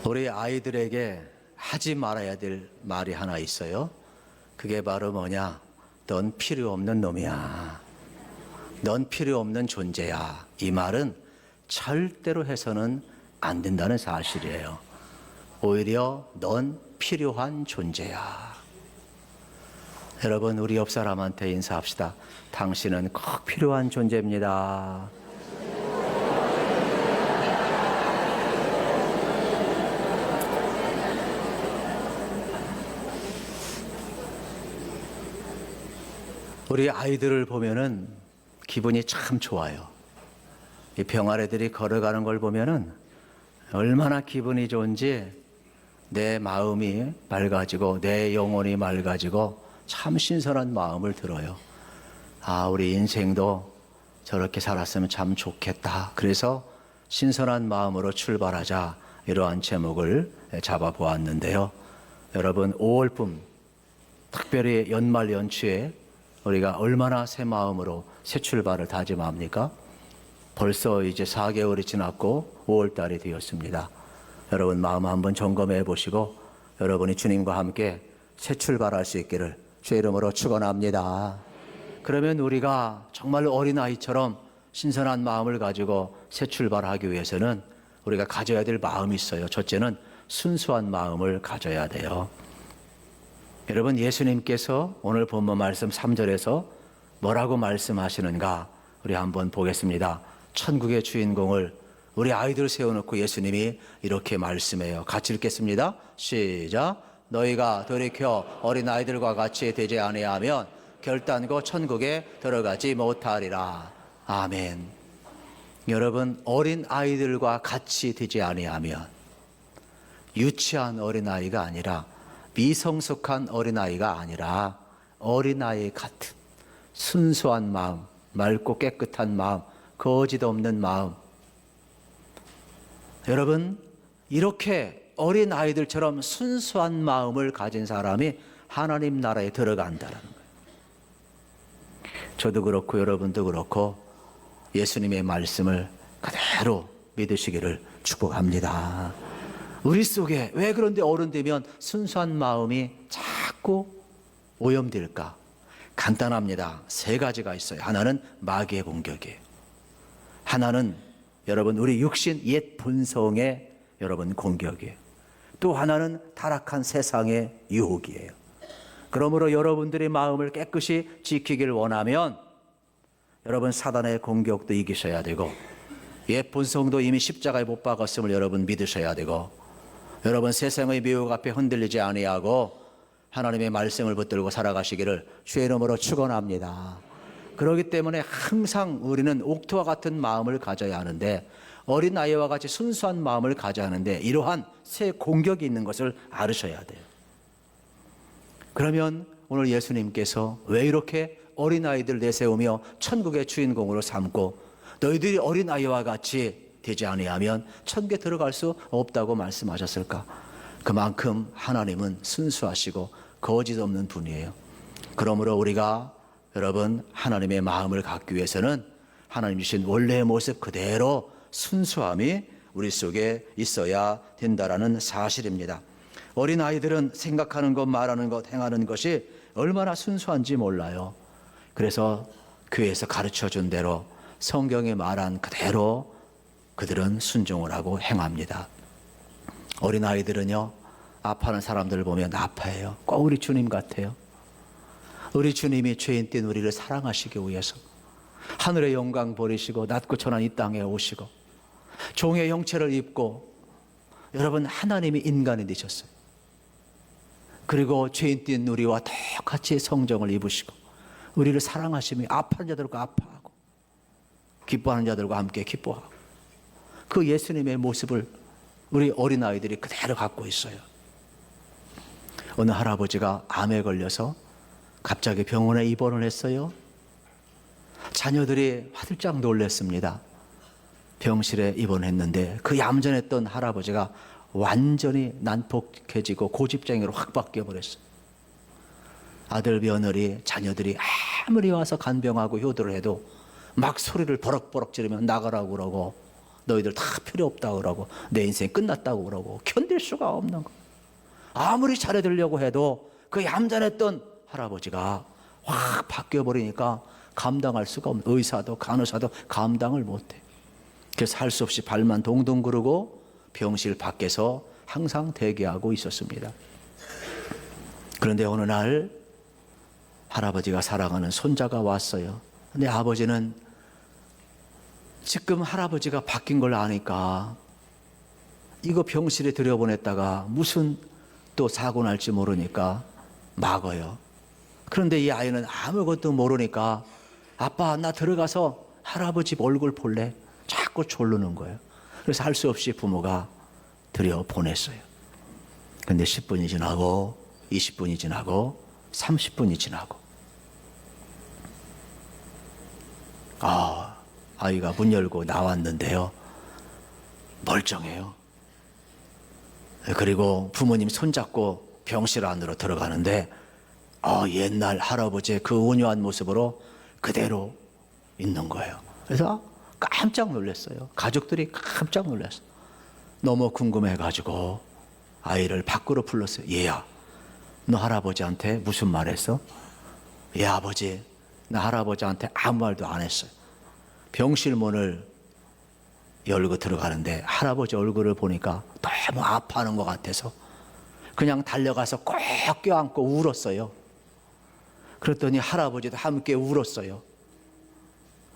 우리 아이들에게 하지 말아야 될 말이 하나 있어요. 그게 바로 뭐냐? 넌 필요 없는 놈이야. 넌 필요 없는 존재야. 이 말은 절대로 해서는 안 된다는 사실이에요. 오히려 넌 필요한 존재야. 여러분, 우리 옆 사람한테 인사합시다. 당신은 꼭 필요한 존재입니다. 우리 아이들을 보면은 기분이 참 좋아요. 이 병아리들이 걸어가는 걸 보면은 얼마나 기분이 좋은지 내 마음이 맑아지고 내 영혼이 맑아지고 참 신선한 마음을 들어요. 아, 우리 인생도 저렇게 살았으면 참 좋겠다. 그래서 신선한 마음으로 출발하자, 이러한 제목을 잡아보았는데요. 여러분, 5월쯤 특별히 연말 연초에 우리가 얼마나 새 마음으로 새 출발을 다짐합니까? 벌써 이제 4개월이 지났고 5월달이 되었습니다. 여러분, 마음 한번 점검해 보시고 여러분이 주님과 함께 새 출발할 수 있기를 주의 이름으로 축원합니다. 그러면 우리가 정말 어린아이처럼 신선한 마음을 가지고 새 출발하기 위해서는 우리가 가져야 될 마음이 있어요. 첫째는 순수한 마음을 가져야 돼요. 여러분, 예수님께서 오늘 본문 말씀 3절에서 뭐라고 말씀하시는가 우리 한번 보겠습니다. 천국의 주인공을 우리 아이들 세워놓고 예수님이 이렇게 말씀해요. 같이 읽겠습니다. 시작. 너희가 돌이켜 어린아이들과 같이 되지 아니하면 결단코 천국에 들어가지 못하리라. 아멘. 여러분, 어린아이들과 같이 되지 아니하면 유치한 어린아이가 아니라 미성숙한 어린아이가 아니라 어린아이 같은 순수한 마음, 맑고 깨끗한 마음, 거짓 없는 마음. 여러분, 이렇게 어린아이들처럼 순수한 마음을 가진 사람이 하나님 나라에 들어간다는 거예요. 저도 그렇고 여러분도 그렇고 예수님의 말씀을 그대로 믿으시기를 축복합니다. 우리 속에 왜 그런데 어른 되면 순수한 마음이 자꾸 오염될까? 간단합니다. 3가지가 있어요. 하나는 마귀의 공격이에요. 하나는 여러분 우리 육신 옛 본성의 여러분 공격이에요. 또 하나는 타락한 세상의 유혹이에요. 그러므로 여러분들의 마음을 깨끗이 지키길 원하면 여러분 사단의 공격도 이기셔야 되고 옛 본성도 이미 십자가에 못 박았음을 여러분 믿으셔야 되고 여러분 세상의 미혹 앞에 흔들리지 아니하고 하나님의 말씀을 붙들고 살아가시기를 주의 이름으로 축원합니다. 그렇기 때문에 항상 우리는 옥토와 같은 마음을 가져야 하는데 어린아이와 같이 순수한 마음을 가져야 하는데 이러한 새 공격이 있는 것을 알으셔야 돼요. 그러면 오늘 예수님께서 왜 이렇게 어린아이들 내세우며 천국의 주인공으로 삼고 너희들이 어린아이와 같이 되지 아니하면 천국에 들어갈 수 없다고 말씀하셨을까? 그만큼 하나님은 순수하시고 거짓 없는 분이에요. 그러므로 우리가 여러분 하나님의 마음을 갖기 위해서는 하나님 주신 원래의 모습 그대로 순수함이 우리 속에 있어야 된다라는 사실입니다. 어린아이들은 생각하는 것, 말하는 것, 행하는 것이 얼마나 순수한지 몰라요. 그래서 교회에서 가르쳐준 대로 성경에 말한 그대로 그들은 순종을 하고 행합니다. 어린아이들은요, 아파하는 사람들을 보면 아파해요. 꼭 우리 주님 같아요. 우리 주님이 죄인 된 우리를 사랑하시기 위해서 하늘의 영광 버리시고 낮고 천한 이 땅에 오시고 종의 형체를 입고 여러분 하나님이 인간이 되셨어요. 그리고 죄인 된 우리와 똑같이 성정을 입으시고 우리를 사랑하시며 아파하는 자들과 아파하고 기뻐하는 자들과 함께 기뻐하고 그 예수님의 모습을 우리 어린아이들이 그대로 갖고 있어요. 어느 할아버지가 암에 걸려서 갑자기 병원에 입원을 했어요. 자녀들이 화들짝 놀랐습니다. 병실에 입원했는데 그 얌전했던 할아버지가 완전히 난폭해지고 고집쟁이로 확 바뀌어버렸어요. 아들, 며느리, 자녀들이 아무리 와서 간병하고 효도를 해도 막 소리를 버럭버럭 지르면 나가라고 그러고 너희들 다 필요 없다고 그러고 내 인생 끝났다고 그러고 견딜 수가 없는 거. 아무리 잘해드리려고 해도 그 얌전했던 할아버지가 확 바뀌어버리니까 감당할 수가 없는, 의사도 간호사도 감당을 못해. 그래서 할 수 없이 발만 동동 구르고 병실 밖에서 항상 대기하고 있었습니다. 그런데 어느 날 할아버지가 사랑하는 손자가 왔어요. 근데 아버지는 지금 할아버지가 바뀐 걸 아니까 이거 병실에 들여보냈다가 무슨 또 사고 날지 모르니까 막어요. 그런데 이 아이는 아무것도 모르니까 아빠 나 들어가서 할아버지 얼굴 볼래? 자꾸 졸르는 거예요. 그래서 할 수 없이 부모가 들여보냈어요. 근데 10분이 지나고 20분이 지나고 30분이 지나고 아이가 문 열고 나왔는데요. 멀쩡해요. 그리고 부모님 손잡고 병실 안으로 들어가는데 옛날 할아버지의 그 온유한 모습으로 그대로 있는 거예요. 그래서 깜짝 놀랐어요. 가족들이 깜짝 놀랐어요. 너무 궁금해가지고 아이를 밖으로 불렀어요. 얘야, 너 할아버지한테 무슨 말 했어? 예, 아버지, 나 할아버지한테 아무 말도 안 했어요. 병실 문을 열고 들어가는데 할아버지 얼굴을 보니까 너무 아파하는 것 같아서 그냥 달려가서 꼭 껴안고 울었어요. 그랬더니 할아버지도 함께 울었어요.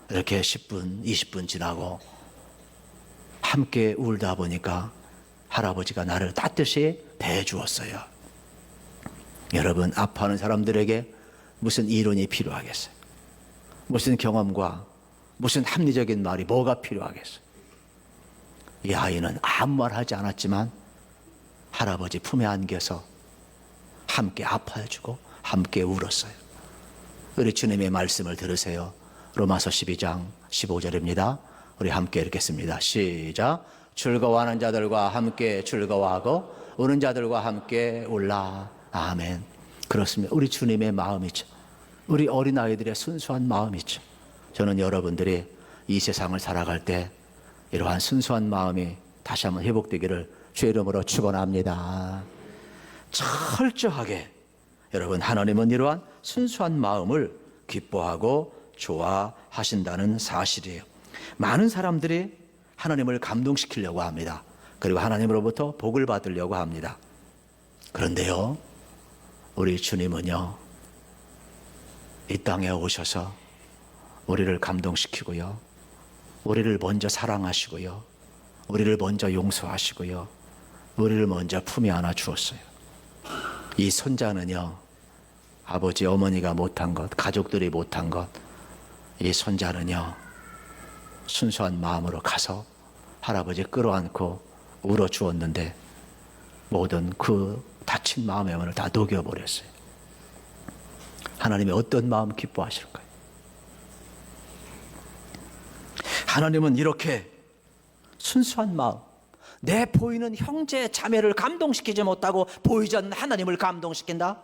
이렇게 10분, 20분 지나고 함께 울다 보니까 할아버지가 나를 따뜻이 대주었어요. 여러분, 아파하는 사람들에게 무슨 이론이 필요하겠어요? 무슨 경험과 무슨 합리적인 말이 뭐가 필요하겠어요? 이 아이는 아무 말 하지 않았지만 할아버지 품에 안겨서 함께 아파해주고 함께 울었어요. 우리 주님의 말씀을 들으세요. 로마서 12장 15절입니다. 우리 함께 읽겠습니다. 시작. 즐거워하는 자들과 함께 즐거워하고 우는 자들과 함께 울라. 아멘. 그렇습니다. 우리 주님의 마음이죠. 우리 어린아이들의 순수한 마음이죠. 저는 여러분들이 이 세상을 살아갈 때 이러한 순수한 마음이 다시 한번 회복되기를 주의 이름으로 축원합니다. 철저하게 여러분, 하나님은 이러한 순수한 마음을 기뻐하고 좋아하신다는 사실이에요. 많은 사람들이 하나님을 감동시키려고 합니다. 그리고 하나님으로부터 복을 받으려고 합니다. 그런데요, 우리 주님은요, 이 땅에 오셔서 우리를 감동시키고요, 우리를 먼저 사랑하시고요, 우리를 먼저 용서하시고요, 우리를 먼저 품에 안아 주었어요. 이 손자는요, 아버지 어머니가 못한 것, 가족들이 못한 것, 이 손자는요 순수한 마음으로 가서 할아버지 끌어안고 울어 주었는데 모든 그 다친 마음의 영혼을 다 녹여버렸어요. 하나님이 어떤 마음 기뻐하실까요? 하나님은 이렇게 순수한 마음, 내 보이는 형제 자매를 감동시키지 못하고 보이지 않는 하나님을 감동시킨다?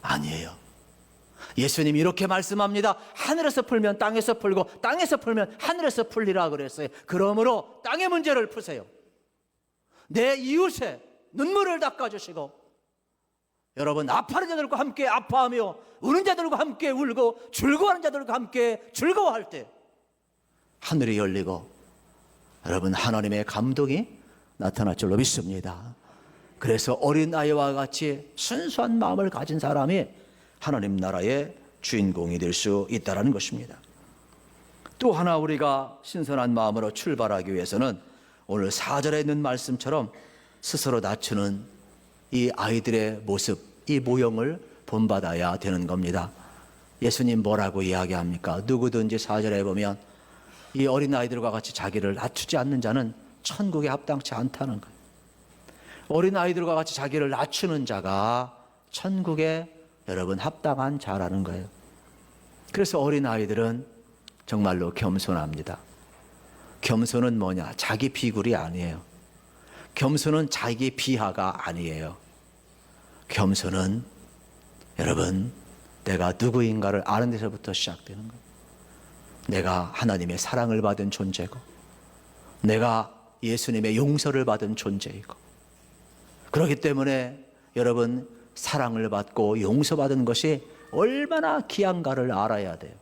아니에요. 예수님이 이렇게 말씀합니다. 하늘에서 풀면 땅에서 풀고 땅에서 풀면 하늘에서 풀리라 그랬어요. 그러므로 땅의 문제를 푸세요. 내 이웃의 눈물을 닦아주시고, 여러분, 아파하는 자들과 함께 아파하며 우는 자들과 함께 울고 즐거워하는 자들과 함께 즐거워할 때 하늘이 열리고 여러분, 하나님의 감동이 나타날 줄로 믿습니다. 그래서 어린아이와 같이 순수한 마음을 가진 사람이 하나님 나라의 주인공이 될 수 있다는 것입니다. 또 하나 우리가 신선한 마음으로 출발하기 위해서는 오늘 4절에 있는 말씀처럼 스스로 낮추는 이 아이들의 모습, 이 모형을 본받아야 되는 겁니다. 예수님 뭐라고 이야기합니까? 누구든지 4절에 보면 이 어린아이들과 같이 자기를 낮추지 않는 자는 천국에 합당치 않다는 거예요. 어린아이들과 같이 자기를 낮추는 자가 천국에 여러분 합당한 자라는 거예요. 그래서 어린아이들은 정말로 겸손합니다. 겸손은 뭐냐? 자기 비굴이 아니에요. 겸손은 자기 비하가 아니에요. 겸손은 여러분, 내가 누구인가를 아는 데서부터 시작되는 거예요. 내가 하나님의 사랑을 받은 존재고, 내가 예수님의 용서를 받은 존재이고, 그렇기 때문에 여러분, 사랑을 받고 용서받은 것이 얼마나 귀한가를 알아야 돼요.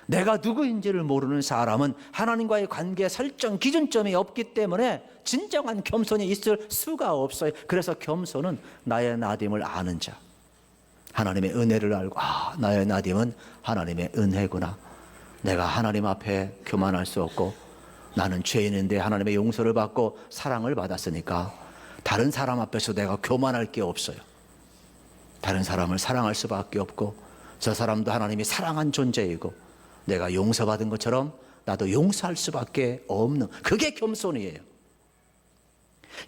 내가 누구인지를 모르는 사람은 하나님과의 관계 설정 기준점이 없기 때문에 진정한 겸손이 있을 수가 없어요. 그래서 겸손은 나의 나됨을 아는 자, 하나님의 은혜를 알고, 나의 나됨은 하나님의 은혜구나. 내가 하나님 앞에 교만할 수 없고, 나는 죄인인데 하나님의 용서를 받고 사랑을 받았으니까 다른 사람 앞에서 내가 교만할 게 없어요. 다른 사람을 사랑할 수밖에 없고, 저 사람도 하나님이 사랑한 존재이고, 내가 용서받은 것처럼 나도 용서할 수밖에 없는, 그게 겸손이에요.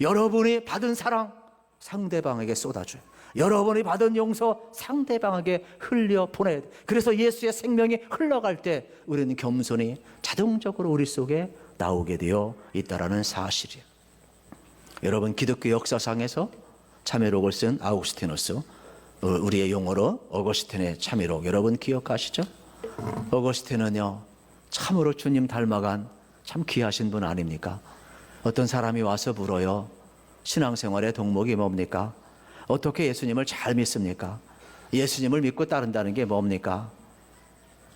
여러분이 받은 사랑 상대방에게 쏟아줘요. 여러분이 받은 용서 상대방에게 흘려보내야 돼요. 그래서 예수의 생명이 흘러갈 때 우리는 겸손이 자동적으로 우리 속에 나오게 되어 있다는 사실이에요. 여러분, 기독교 역사상에서 참회록을 쓴 아우구스티누스, 우리의 용어로 어거스틴의 참회록, 여러분 기억하시죠? 어거스틴은요, 참으로 주님 닮아간 참 귀하신 분 아닙니까? 어떤 사람이 와서 물어요. 신앙생활의 덕목이 뭡니까? 어떻게 예수님을 잘 믿습니까? 예수님을 믿고 따른다는 게 뭡니까?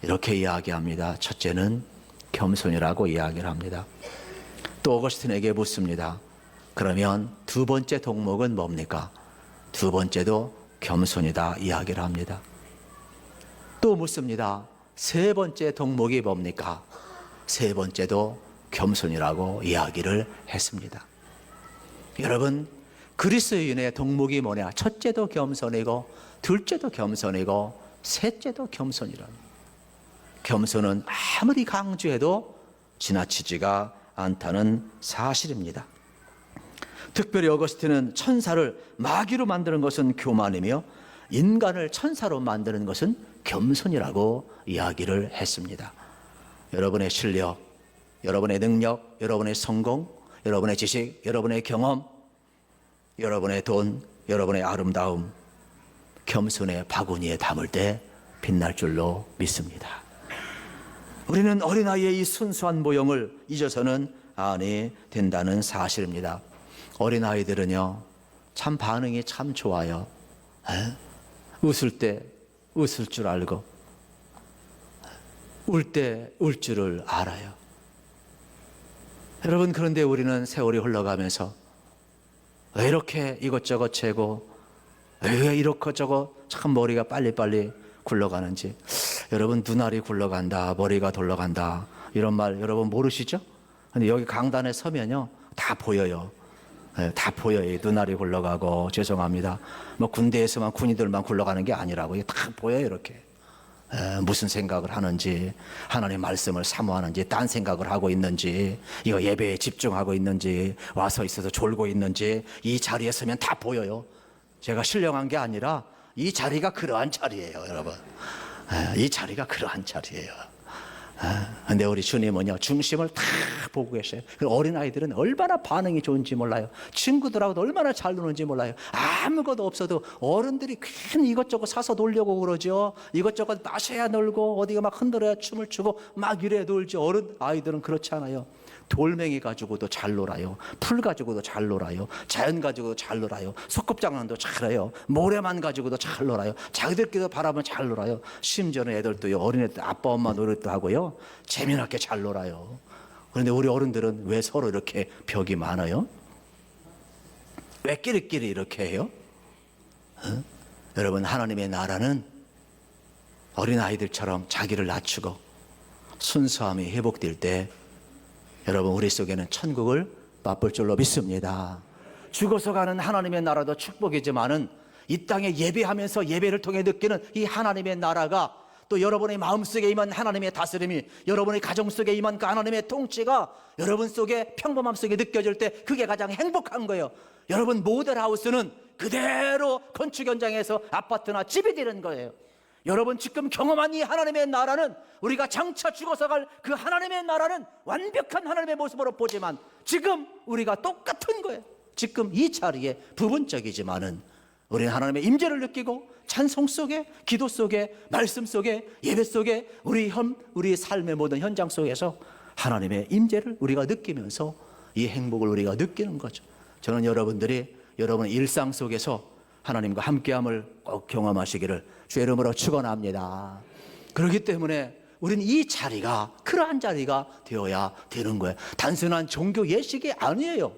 이렇게 이야기합니다. 첫째는 겸손이라고 이야기를 합니다. 또 어거스틴에게 묻습니다. 그러면 두 번째 덕목은 뭡니까? 두 번째도 겸손이다 이야기를 합니다. 또 묻습니다. 세 번째 덕목이 뭡니까? 세 번째도 겸손이라고 이야기를 했습니다. 여러분, 그리스도인의 덕목이 뭐냐? 첫째도 겸손이고, 둘째도 겸손이고, 셋째도 겸손이라는. 겸손은 아무리 강조해도 지나치지가 않다는 사실입니다. 특별히 어거스틴은 천사를 마귀로 만드는 것은 교만이며, 인간을 천사로 만드는 것은 겸손이라고 이야기를 했습니다. 여러분의 실력, 여러분의 능력, 여러분의 성공, 여러분의 지식, 여러분의 경험, 여러분의 돈, 여러분의 아름다움, 겸손의 바구니에 담을 때 빛날 줄로 믿습니다. 우리는 어린아이의 이 순수한 모형을 잊어서는 아니 된다는 사실입니다. 어린아이들은요, 참 반응이 참 좋아요. 웃을 때 웃을 줄 알고, 울 때 울 줄을 알아요. 여러분, 그런데 우리는 세월이 흘러가면서 왜 이렇게 이것저것 재고, 왜 이렇게저것 참 머리가 빨리빨리 굴러가는지. 여러분, 눈알이 굴러간다, 머리가 돌아간다, 이런 말 여러분 모르시죠? 근데 여기 강단에 서면요, 다 보여요. 다 보여요. 눈알이 굴러가고, 죄송합니다, 뭐 군대에서만 군인들만 굴러가는 게 아니라고, 이게 다 보여요. 이렇게 무슨 생각을 하는지, 하나님의 말씀을 사모하는지, 딴 생각을 하고 있는지, 이거 예배에 집중하고 있는지, 와서 있어서 졸고 있는지, 이 자리에 서면 다 보여요. 제가 신령한 게 아니라 이 자리가 그러한 자리예요, 여러분. 이 자리가 그러한 자리예요. 근데 우리 주님은요, 중심을 다 보고 계셔요. 어린아이들은 얼마나 반응이 좋은지 몰라요. 친구들하고도 얼마나 잘 노는지 몰라요. 아무것도 없어도 어른들이 괜히 이것저것 사서 놀려고 그러죠. 이것저것 마셔야 놀고, 어디가 막 흔들어야 춤을 추고 막 이래 놀죠. 어른아이들은 그렇지 않아요. 돌멩이 가지고도 잘 놀아요. 풀 가지고도 잘 놀아요. 자연 가지고도 잘 놀아요. 소꿉장난도 잘해요. 모래만 가지고도 잘 놀아요. 자기들끼리 바라보면 잘 놀아요. 심지어는 애들도요, 어린애들 아빠 엄마 노릇도 하고요, 재미나게 잘 놀아요. 그런데 우리 어른들은 왜 서로 이렇게 벽이 많아요? 왜 끼리끼리 이렇게 해요? 여러분, 하나님의 나라는 어린아이들처럼 자기를 낮추고 순수함이 회복될 때, 여러분, 우리 속에는 천국을 맛볼 줄로 믿습니다. 죽어서 가는 하나님의 나라도 축복이지만은, 이 땅에 예배하면서 예배를 통해 느끼는 이 하나님의 나라가, 또 여러분의 마음속에 임한 하나님의 다스림이, 여러분의 가정 속에 임한 그 하나님의 통치가 여러분 속에, 평범함 속에 느껴질 때 그게 가장 행복한 거예요. 여러분, 모델하우스는 그대로 건축 현장에서 아파트나 집이 되는 거예요. 여러분, 지금 경험한 이 하나님의 나라는, 우리가 장차 죽어서 갈 그 하나님의 나라는 완벽한 하나님의 모습으로 보지만, 지금 우리가 똑같은 거예요. 지금 이 자리에 부분적이지만은 우리는 하나님의 임재를 느끼고 찬송 속에, 기도 속에, 말씀 속에, 예배 속에, 우리 삶의 모든 현장 속에서 하나님의 임재를 우리가 느끼면서 이 행복을 우리가 느끼는 거죠. 저는 여러분들이 여러분 일상 속에서 하나님과 함께함을 꼭 경험하시기를 주의 이름으로 축원합니다. 그렇기 때문에 우리는 이 자리가 그러한 자리가 되어야 되는 거예요. 단순한 종교 예식이 아니에요.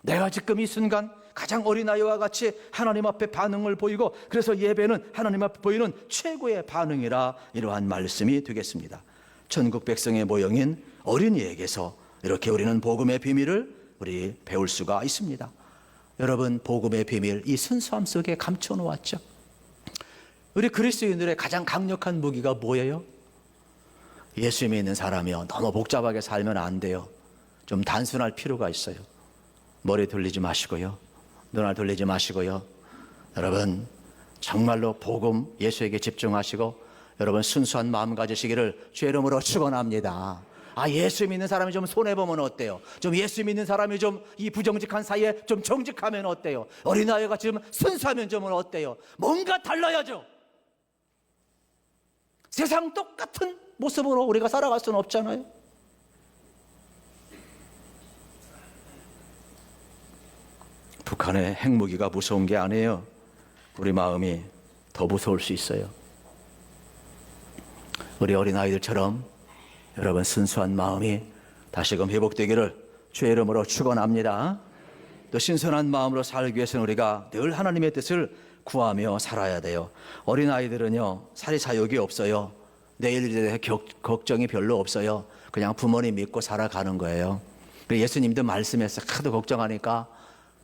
내가 지금 이 순간 가장 어린아이와 같이 하나님 앞에 반응을 보이고, 그래서 예배는 하나님 앞에 보이는 최고의 반응이라, 이러한 말씀이 되겠습니다. 천국 백성의 모형인 어린이에게서 이렇게 우리는 복음의 비밀을 우리 배울 수가 있습니다. 여러분, 복음의 비밀, 이 순수함 속에 감춰 놓았죠. 우리 그리스도인들의 가장 강력한 무기가 뭐예요? 예수 믿는 사람이요, 너무 복잡하게 살면 안 돼요. 좀 단순할 필요가 있어요. 머리 돌리지 마시고요, 눈알 돌리지 마시고요. 여러분 정말로 복음 예수에게 집중하시고 여러분 순수한 마음 가지시기를 주의 이름으로 축원합니다. 예수 믿는 사람이 좀 손해보면 어때요? 좀 예수 믿는 사람이 좀 이 부정직한 사이에 좀 정직하면 어때요? 어린아이가 지금 순수하면 좀 어때요? 뭔가 달라야죠. 세상 똑같은 모습으로 우리가 살아갈 수는 없잖아요. 북한의 핵무기가 무서운 게 아니에요. 우리 마음이 더 무서울 수 있어요. 우리 어린아이들처럼 여러분 순수한 마음이 다시금 회복되기를 주의 이름으로 축원합니다. 또 신선한 마음으로 살기 위해서는 우리가 늘 하나님의 뜻을 구하며 살아야 돼요. 어린아이들은요, 사리사욕이 없어요. 내일에 대해 걱정이 별로 없어요. 그냥 부모님 믿고 살아가는 거예요. 예수님도 말씀에서 하도 걱정하니까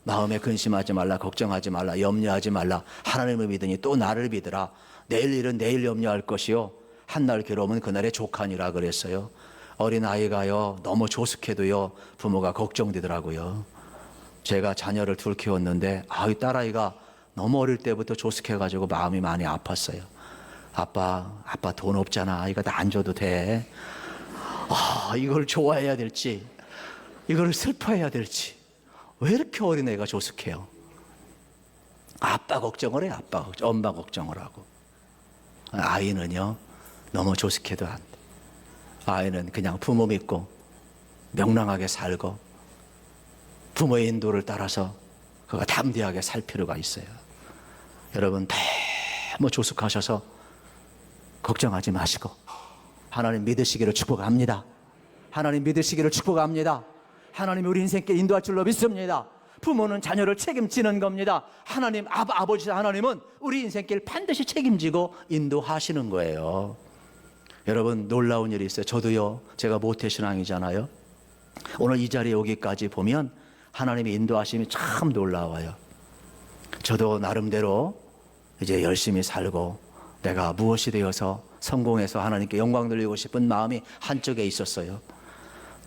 마음에 근심하지 말라, 걱정하지 말라, 염려하지 말라. 하나님을 믿으니 또 나를 믿으라. 내일 일은 내일 염려할 것이요, 한날 괴로움은 그날의 족하니라 그랬어요. 어린아이가요, 너무 조숙해도요 부모가 걱정되더라고요. 제가 자녀를 둘 키웠는데 이 딸아이가 너무 어릴 때부터 조숙해가지고 마음이 많이 아팠어요. 아빠 돈 없잖아, 이거 다 안 줘도 돼. 이걸 좋아해야 될지 이걸 슬퍼해야 될지, 왜 이렇게 어린애가 조숙해요? 아빠 걱정을 해. 엄마 걱정을 하고. 아이는요 너무 조숙해도 안 돼. 아이는 그냥 부모 믿고 명랑하게 살고 부모의 인도를 따라서 그가 담대하게 살 필요가 있어요. 여러분 너무 조숙하셔서 걱정하지 마시고 하나님 믿으시기를 축복합니다. 하나님 믿으시기를 축복합니다. 하나님이 우리 인생께 인도할 줄로 믿습니다. 부모는 자녀를 책임지는 겁니다. 하나님, 아버지 하나님은 우리 인생길 반드시 책임지고 인도하시는 거예요. 여러분 놀라운 일이 있어요. 저도요, 제가 모태신앙이잖아요. 오늘 이 자리에 오기까지 보면 하나님의 인도하심이 참 놀라워요. 저도 나름대로 이제 열심히 살고 내가 무엇이 되어서 성공해서 하나님께 영광 돌리고 싶은 마음이 한쪽에 있었어요.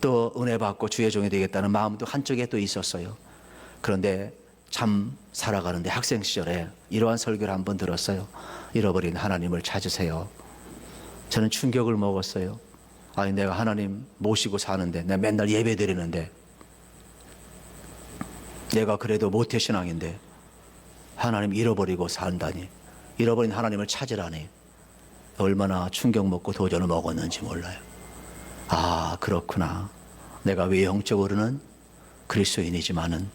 또 은혜 받고 주의 종이 되겠다는 마음도 한쪽에 또 있었어요. 그런데 참 살아가는데 학생 시절에 이러한 설교를 한번 들었어요. 잃어버린 하나님을 찾으세요. 저는 충격을 먹었어요. 내가 하나님 모시고 사는데, 내가 맨날 예배 드리는데, 내가 그래도 모태신앙인데 하나님 잃어버리고 산다니, 잃어버린 하나님을 찾으라니, 얼마나 충격 먹고 도전을 먹었는지 몰라요. 그렇구나. 내가 외형적으로는 그리스도인이지만은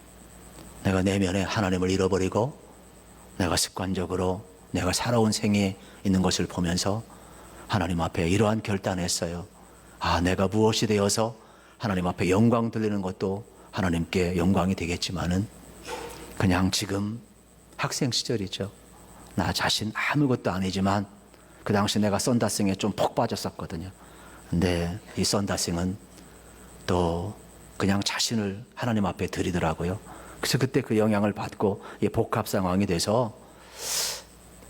내가 내면에 하나님을 잃어버리고 내가 습관적으로 내가 살아온 생에 있는 것을 보면서 하나님 앞에 이러한 결단했어요. 내가 무엇이 되어서 하나님 앞에 영광 돌리는 것도 하나님께 영광이 되겠지만은 그냥 지금 학생 시절이죠. 나 자신 아무것도 아니지만 그 당시 내가 썬다싱에 좀 푹 빠졌었거든요. 근데 이 썬다싱은 또 그냥 자신을 하나님 앞에 드리더라고요. 그래서 그때 그 영향을 받고 이 복합 상황이 돼서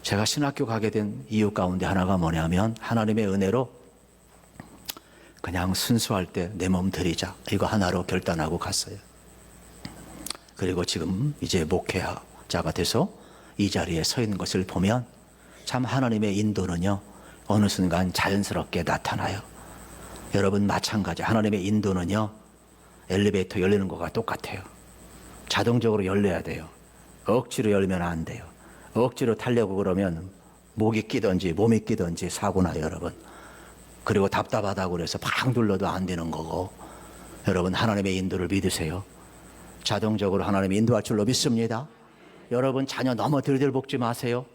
제가 신학교 가게 된 이유 가운데 하나가 뭐냐면, 하나님의 은혜로 그냥 순수할 때 내 몸 드리자, 이거 하나로 결단하고 갔어요. 그리고 지금 이제 목회자가 돼서 이 자리에 서 있는 것을 보면 참 하나님의 인도는요 어느 순간 자연스럽게 나타나요. 여러분 마찬가지, 하나님의 인도는요 엘리베이터 열리는 것과 똑같아요. 자동적으로 열려야 돼요. 억지로 열면 안 돼요. 억지로 타려고 그러면 목이 끼든지 몸이 끼든지 사고 나요, 여러분. 그리고 답답하다고 그래서 팍 눌러도 안 되는 거고. 여러분, 하나님의 인도를 믿으세요. 자동적으로 하나님이 인도할 줄로 믿습니다. 여러분, 자녀 너무 들들 볶지 마세요.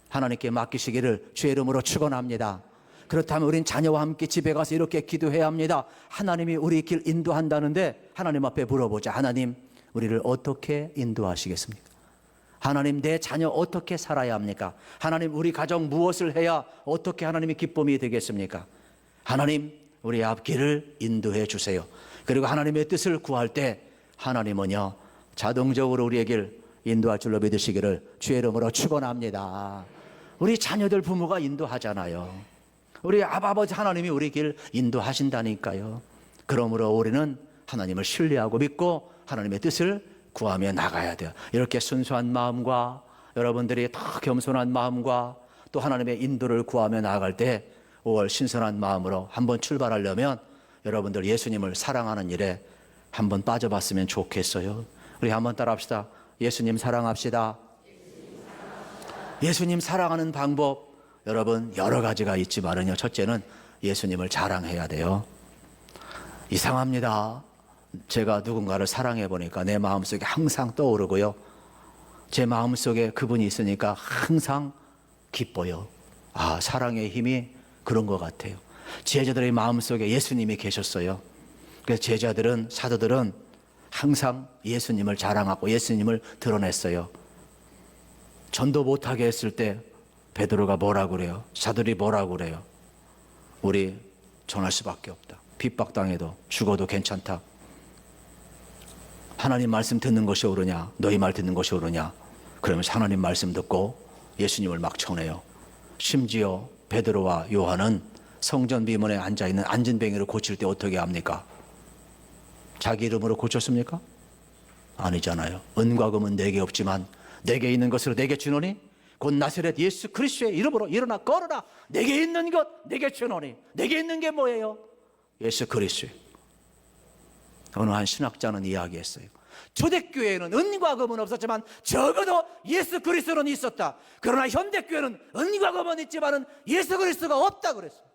하나님께 맡기시기를 주의 이름으로 축원합니다. 그렇다면 우린 자녀와 함께 집에 가서 이렇게 기도해야 합니다. 하나님이 우리 길 인도한다는데 하나님 앞에 물어보자. 하나님, 우리를 어떻게 인도하시겠습니까? 하나님, 내 자녀 어떻게 살아야 합니까? 하나님, 우리 가정 무엇을 해야 어떻게 하나님의 기쁨이 되겠습니까? 하나님, 우리 앞길을 인도해 주세요. 그리고 하나님의 뜻을 구할 때 하나님은요, 자동적으로 우리의 길 인도할 줄로 믿으시기를 주의 이름으로 축원합니다. 우리 자녀들 부모가 인도하잖아요. 우리 아버지 하나님이 우리 길 인도하신다니까요. 그러므로 우리는 하나님을 신뢰하고 믿고 하나님의 뜻을 구하며 나가야 돼요. 이렇게 순수한 마음과 여러분들이 더 겸손한 마음과 또 하나님의 인도를 구하며 나아갈 때 5월 신선한 마음으로 한번 출발하려면 여러분들 예수님을 사랑하는 일에 한번 빠져봤으면 좋겠어요. 우리 한번 따라합시다. 예수님 사랑합시다. 예수님 사랑하는 방법, 여러분 여러 가지가 있지만요, 첫째는 예수님을 자랑해야 돼요. 이상합니다. 제가 누군가를 사랑해 보니까 내 마음속에 항상 떠오르고요, 제 마음속에 그분이 있으니까 항상 기뻐요. 아, 사랑의 힘이 그런 것 같아요. 제자들의 마음속에 예수님이 계셨어요. 그래서 제자들은, 사도들은 항상 예수님을 자랑하고 예수님을 드러냈어요. 전도 못하게 했을 때 베드로가 뭐라고 그래요? 사도들이 뭐라고 그래요? 우리 전할 수밖에 없다. 핍박당해도 죽어도 괜찮다. 하나님 말씀 듣는 것이 옳으냐, 너희 말 듣는 것이 옳으냐. 그러면서 하나님 말씀 듣고 예수님을 막 전해요. 심지어 베드로와 요한은 성전 비문에 앉아있는 안진뱅이를 고칠 때 어떻게 합니까? 자기 이름으로 고쳤습니까? 아니잖아요. 은과 금은 내게 없지만 내게 있는 것으로 내게 주노니 곧 나사렛 예수 그리스도의 이름으로 일어나 걸어라. 내게 있는 것 내게 주노니. 내게 있는 게 뭐예요? 예수 그리스도. 어느 한 신학자는 이야기했어요. 초대교회에는 은과 금은 없었지만 적어도 예수 그리스도는 있었다. 그러나 현대교회는 은과 금은 있지만 예수 그리스도가 없다 그랬어요.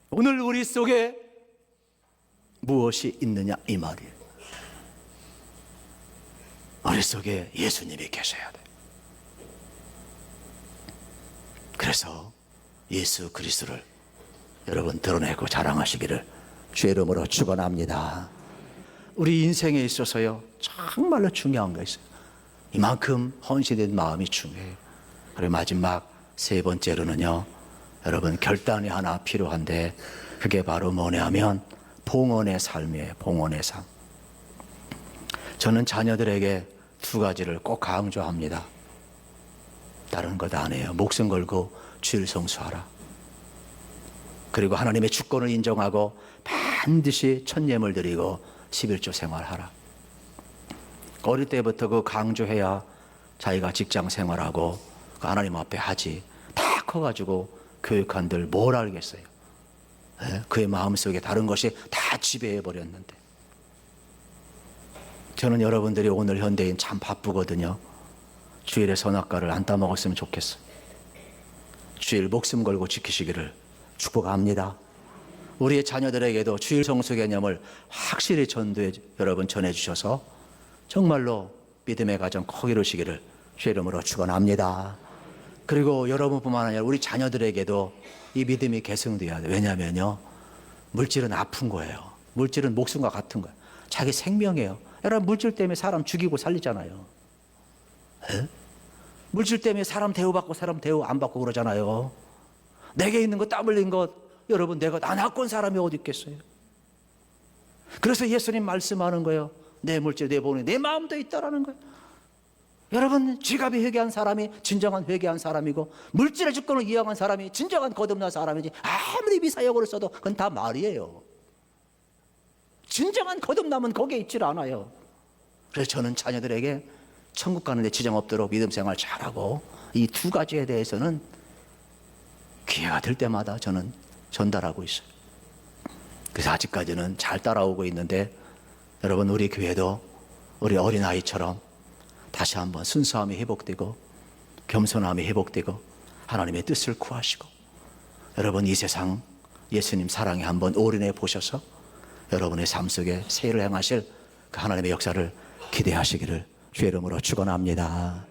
오늘 우리 속에 무엇이 있느냐 이 말이에요. 우리 속에 예수님이 계셔야 돼요. 그래서 예수 그리스도를 여러분 드러내고 자랑하시기를 주의 이름으로 축원합니다. 우리 인생에 있어서요, 정말로 중요한 거 있어요. 이만큼 헌신된 마음이 중요해요. 그리고 마지막 세 번째로는요, 여러분 결단이 하나 필요한데 그게 바로 뭐냐 하면 봉헌의 삶이에요. 봉헌의 삶. 저는 자녀들에게 두 가지를 꼭 강조합니다. 다른 것 안 해요. 목숨 걸고 주일 성수하라. 그리고 하나님의 주권을 인정하고 반드시 첫 예물 드리고 11조 생활하라. 어릴 때부터 그 강조해야 자기가 직장 생활하고 그 하나님 앞에 하지. 다 커가지고 교육한들 뭘 알겠어요. 네? 그의 마음속에 다른 것이 다 지배해버렸는데. 저는 여러분들이 오늘 현대인 참 바쁘거든요. 주일에 선악과를 안 따먹었으면 좋겠어요. 주일 목숨 걸고 지키시기를 축복합니다. 우리의 자녀들에게도 주일 성수 개념을 확실히 여러분 전해주셔서 정말로 믿음의 가정 꼭 이루시기를 주의 이름으로 축원합니다. 그리고 여러분뿐만 아니라 우리 자녀들에게도 이 믿음이 계승돼야 돼요. 왜냐하면요, 물질은 아픈 거예요. 물질은 목숨과 같은 거예요. 자기 생명이에요. 여러분, 물질 때문에 사람 죽이고 살리잖아요. 에? 물질 때문에 사람 대우받고 사람 대우 안 받고 그러잖아요. 내게 있는 거 땀 흘린 것, 여러분 내가 안 갖고 온 사람이 어디 있겠어요? 그래서 예수님 말씀하는 거예요. 내 물질, 내 본인, 내 마음도 있다라는 거예요. 여러분, 지갑이 회개한 사람이 진정한 회개한 사람이고 물질의 주권을 이용한 사람이 진정한 거듭난 사람이지, 아무리 미사역으로 써도 그건 다 말이에요. 진정한 거듭남은 거기에 있질 않아요. 그래서 저는 자녀들에게 천국 가는 데 지장 없도록 믿음 생활 잘하고 이 두 가지에 대해서는 기회가 될 때마다 저는 전달하고 있어요. 그래서 아직까지는 잘 따라오고 있는데, 여러분 우리 교회도 우리 어린아이처럼 다시 한번 순수함이 회복되고 겸손함이 회복되고 하나님의 뜻을 구하시고, 여러분 이 세상 예수님 사랑에 한번 올인해 보셔서 여러분의 삶 속에 세일을 행하실 그 하나님의 역사를 기대하시기를 주의 이름으로 축원합니다.